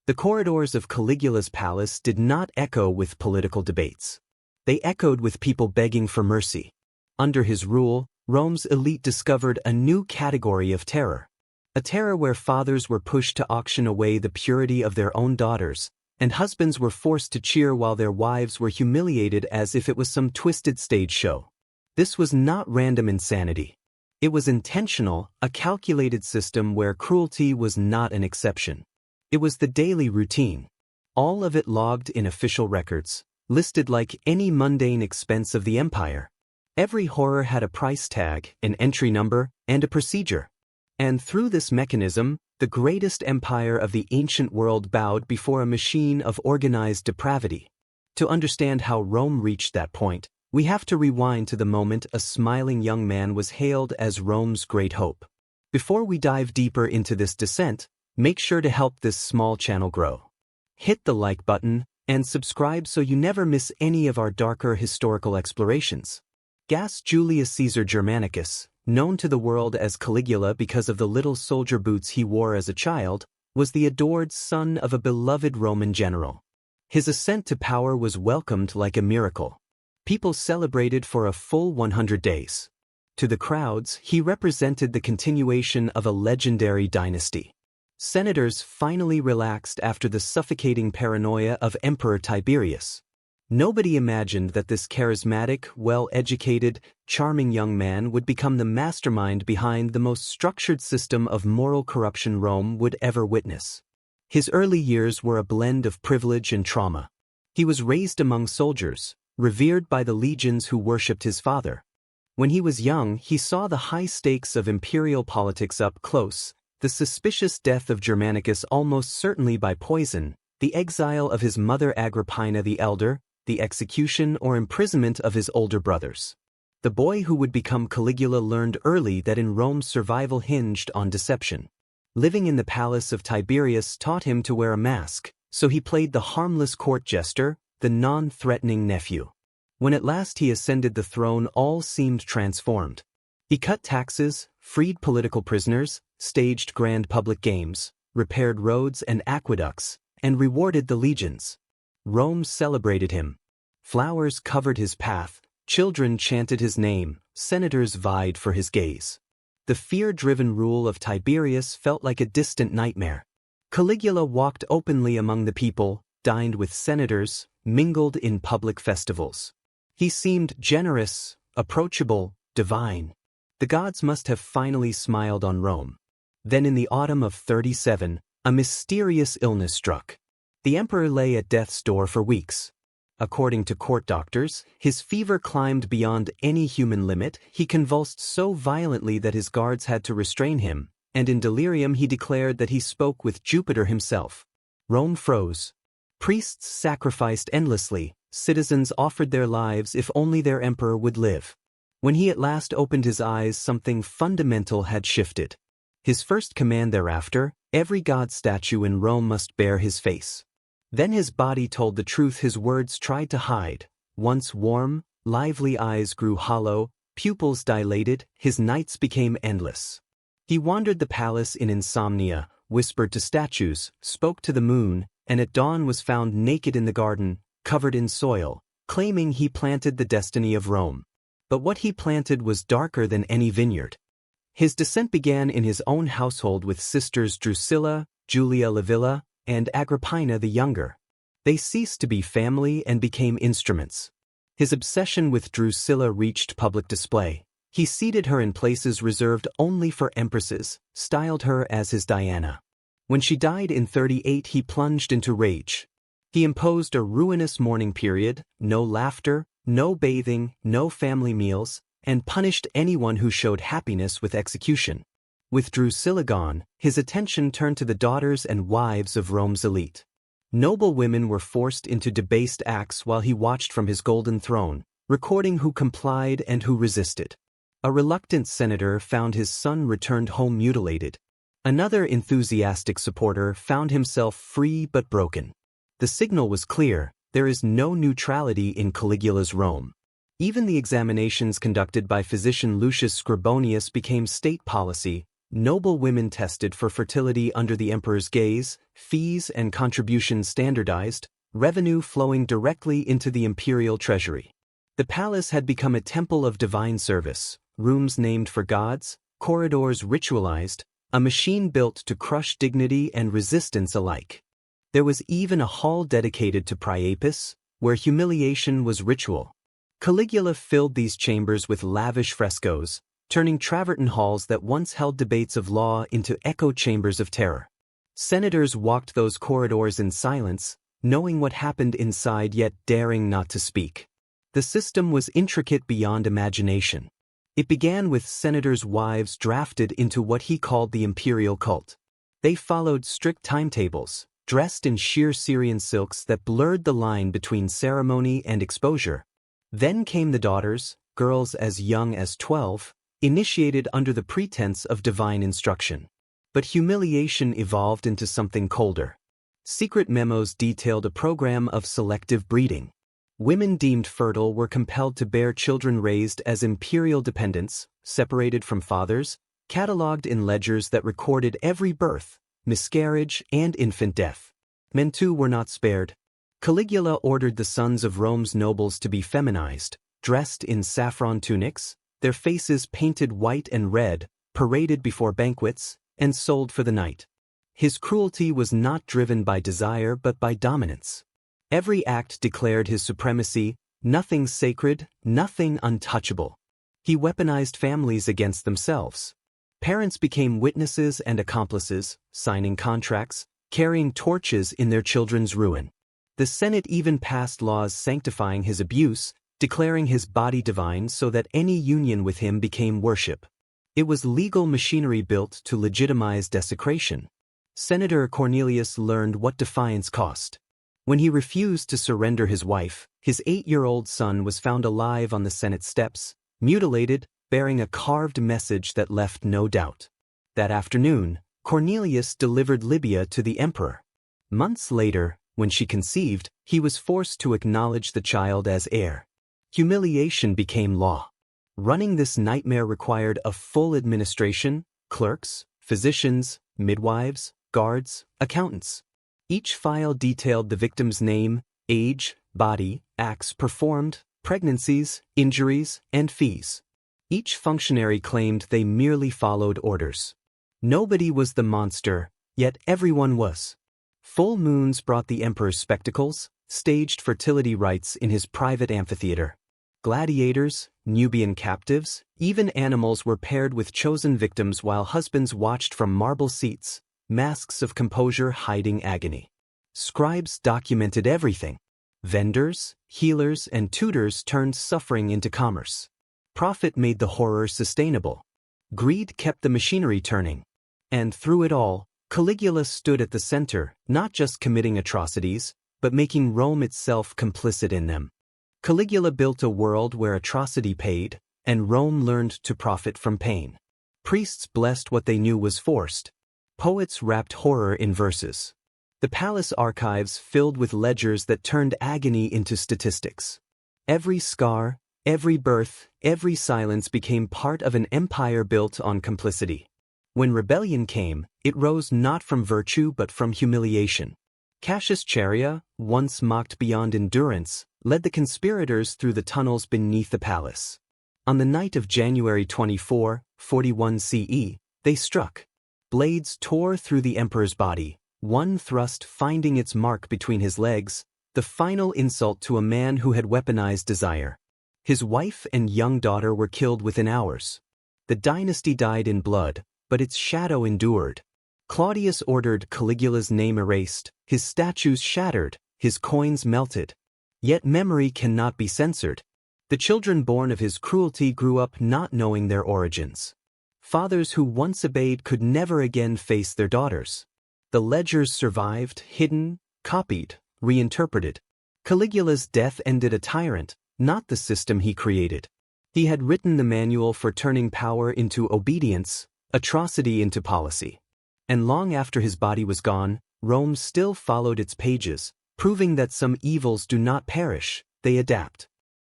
The corridors of Caligula's palace did not echo with political debates. They echoed with people begging for mercy. Under his rule, Rome's elite discovered a new category of terror. A terror where fathers were pushed to auction away the purity of their own daughters, and husbands were forced to cheer while their wives were humiliated as if it was some twisted stage show. This was not random insanity. It was intentional, a calculated system where cruelty was not an exception. It was the daily routine. All of it logged in official records, listed like any mundane expense of the empire. Every horror had a price tag, an entry number, and a procedure. And through this mechanism, the greatest empire of the ancient world bowed before a machine of organized depravity. To understand how Rome reached that point, we have to rewind to the moment a smiling young man was hailed as Rome's great hope. Before we dive deeper into this descent, make sure to help this small channel grow. Hit the like button and subscribe so you never miss any of our darker historical explorations. Gaius Julius Caesar Germanicus, known to the world as Caligula because of the little soldier boots he wore as a child, was the adored son of a beloved Roman general. His ascent to power was welcomed like a miracle. People celebrated for a full 100 days. To the crowds, he represented the continuation of a legendary dynasty. Senators finally relaxed after the suffocating paranoia of Emperor Tiberius. Nobody imagined that this charismatic, well-educated, charming young man would become the mastermind behind the most structured system of moral corruption Rome would ever witness. His early years were a blend of privilege and trauma. He was raised among soldiers, revered by the legions who worshipped his father. When he was young, he saw the high stakes of imperial politics up close, the suspicious death of Germanicus almost certainly by poison, the exile of his mother Agrippina the Elder, the execution or imprisonment of his older brothers. The boy who would become Caligula learned early that in Rome survival hinged on deception. Living in the palace of Tiberius taught him to wear a mask, so he played the harmless court jester, the non-threatening nephew. When at last he ascended the throne, all seemed transformed. He cut taxes, freed political prisoners, staged grand public games, repaired roads and aqueducts, and rewarded the legions. Rome celebrated him. Flowers covered his path, children chanted his name, senators vied for his gaze. The fear-driven rule of Tiberius felt like a distant nightmare. Caligula walked openly among the people, dined with senators, mingled in public festivals. He seemed generous, approachable, divine. The gods must have finally smiled on Rome. Then in the autumn of 37, a mysterious illness struck. The emperor lay at death's door for weeks. According to court doctors, his fever climbed beyond any human limit. He convulsed so violently that his guards had to restrain him, and in delirium he declared that he spoke with Jupiter himself. Rome froze. Priests sacrificed endlessly, citizens offered their lives if only their emperor would live. When he at last opened his eyes, something fundamental had shifted. His first command thereafter, every god statue in Rome must bear his face. Then his body told the truth his words tried to hide. Once warm, lively eyes grew hollow, pupils dilated, his nights became endless. He wandered the palace in insomnia, whispered to statues, spoke to the moon, and at dawn was found naked in the garden, covered in soil, claiming he planted the destiny of Rome. But what he planted was darker than any vineyard. His descent began in his own household with sisters Drusilla, Julia Livilla, and Agrippina the Younger. They ceased to be family and became instruments. His obsession with Drusilla reached public display. He seated her in places reserved only for empresses, styled her as his Diana. When she died in 38, he plunged into rage. He imposed a ruinous mourning period, no laughter, no bathing, no family meals, and punished anyone who showed happiness with execution. With Drusilla gone, his attention turned to the daughters and wives of Rome's elite. Noble women were forced into debased acts while he watched from his golden throne, recording who complied and who resisted. A reluctant senator found his son returned home mutilated. Another enthusiastic supporter found himself free but broken. The signal was clear: there is no neutrality in Caligula's Rome. Even the examinations conducted by physician Lucius Scribonius became state policy, Noble women tested for fertility under the emperor's gaze, fees and contributions standardized, revenue flowing directly into the imperial treasury. The palace had become a temple of divine service, rooms named for gods, corridors ritualized, a machine built to crush dignity and resistance alike. There was even a hall dedicated to Priapus, where humiliation was ritual. Caligula filled these chambers with lavish frescoes, turning travertine halls that once held debates of law into echo chambers of terror. Senators walked those corridors in silence, knowing what happened inside yet daring not to speak. The system was intricate beyond imagination. It began with senators' wives drafted into what he called the imperial cult. They followed strict timetables, dressed in sheer Syrian silks that blurred the line between ceremony and exposure. Then came the daughters, girls as young as 12, initiated under the pretense of divine instruction. But humiliation evolved into something colder. Secret memos detailed a program of selective breeding. Women deemed fertile were compelled to bear children raised as imperial dependents, separated from fathers, catalogued in ledgers that recorded every birth, miscarriage, and infant death. Men too were not spared. Caligula ordered the sons of Rome's nobles to be feminized, dressed in saffron tunics, their faces painted white and red, paraded before banquets, and sold for the night. His cruelty was not driven by desire but by dominance. Every act declared his supremacy, nothing sacred, nothing untouchable. He weaponized families against themselves. Parents became witnesses and accomplices, signing contracts, carrying torches in their children's ruin. The Senate even passed laws sanctifying his abuse, declaring his body divine so that any union with him became worship. It was legal machinery built to legitimize desecration. Senator Cornelius learned what defiance cost. When he refused to surrender his wife, his 8-year-old son was found alive on the Senate steps, mutilated, bearing a carved message that left no doubt. That afternoon, Cornelius delivered Libya to the emperor. Months later, when she conceived, he was forced to acknowledge the child as heir. Humiliation became law. Running this nightmare required a full administration, clerks, physicians, midwives, guards, accountants. Each file detailed the victim's name, age, body, acts performed, pregnancies, injuries, and fees. Each functionary claimed they merely followed orders. Nobody was the monster, yet everyone was. Full moons brought the emperor's spectacles, staged fertility rites in his private amphitheater. Gladiators, Nubian captives, even animals were paired with chosen victims while husbands watched from marble seats, masks of composure hiding agony. Scribes documented everything. Vendors, healers, and tutors turned suffering into commerce. Profit made the horror sustainable. Greed kept the machinery turning. And through it all, Caligula stood at the center, not just committing atrocities, but making Rome itself complicit in them. Caligula built a world where atrocity paid, and Rome learned to profit from pain. Priests blessed what they knew was forced. Poets wrapped horror in verses. The palace archives filled with ledgers that turned agony into statistics. Every scar, every birth, every silence became part of an empire built on complicity. When rebellion came, it rose not from virtue but from humiliation. Cassius Chaerea, once mocked beyond endurance, led the conspirators through the tunnels beneath the palace. On the night of January 24, 41 CE, they struck. Blades tore through the emperor's body, one thrust finding its mark between his legs, the final insult to a man who had weaponized desire. His wife and young daughter were killed within hours. The dynasty died in blood, but its shadow endured. Claudius ordered Caligula's name erased, his statues shattered, his coins melted. Yet memory cannot be censored. The children born of his cruelty grew up not knowing their origins. Fathers who once obeyed could never again face their daughters. The ledgers survived, hidden, copied, reinterpreted. Caligula's death ended a tyrant, not the system he created. He had written the manual for turning power into obedience, atrocity into policy. And long after his body was gone, Rome still followed its pages, proving that some evils do not perish, they adapt.